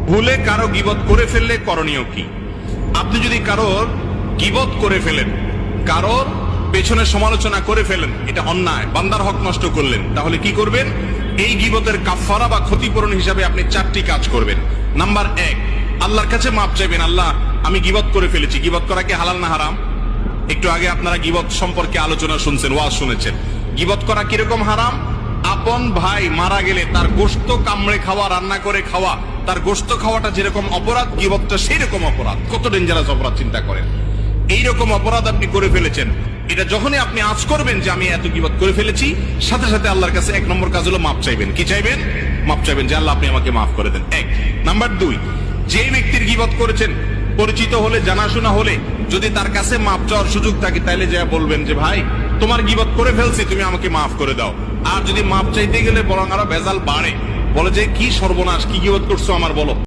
ভুলে কারো গীবত করে ফেললে করণীয় কি? আপনি যদি কারোর গীবত করে ফেলেন, কারোর পেছনে সমালোচনা করে ফেলেন, এটা অন্যায়, বান্দার হক নষ্ট করলেন, তাহলে কি করবেন? এই গীবতের কাফারা বা ক্ষতিপূরণ হিসাবে আপনি 4টি কাজ করবেন। নাম্বার 1, আল্লাহর কাছে মাপ চাইবেন। আল্লাহ, আমি গীবত করে ফেলেছি। গীবত করা কি হালাল না হারাম? একটু আগে আপনারা গীবত সম্পর্কে আলোচনা শুনছেন, ওয়াজ শুনেছেন। গীবত করা কিরকম হারাম? আপন ভাই মারা গেলে তার গোশত কামড়ে খাওয়া, রান্না করে খাওয়া, তার গোশত খাওয়াটা যেরকম অপরাধ, গীবতটা সেই রকম অপরাধ। কত ডেঞ্জারাস অপরাধ চিন্তা করেন। এইরকম অপরাধ আপনি করে ফেলেছেন, এটা যখনই আপনি আজ করবেন যে আমি এত গীবত করে ফেলেছি, সাথে সাথে আল্লাহর কাছে 1 নম্বর কাজ হলো মাপ চাইবেন। কি চাইবেন? মাপ চাইবেন যে আল্লাহ আপনি আমাকে মাফ করে দেন। 1 নাম্বার 2, যে ব্যক্তির গীবত করেছেন, পরিচিত হলে, জানাশোনা হলে, যদি তার কাছে মাপ চাওয়ার সুযোগ থাকে, তাইলে যা বলবেন যে ভাই, তোমার গীবত করে ফেলছি, তুমি আমাকে মাফ করে দাও। আর যদি মাপ চাইতে গেলে বরং আরো ভেজাল বাড়ে, বলে যে কি সর্বনাশ, কি গীবত করছো আমার, বলো।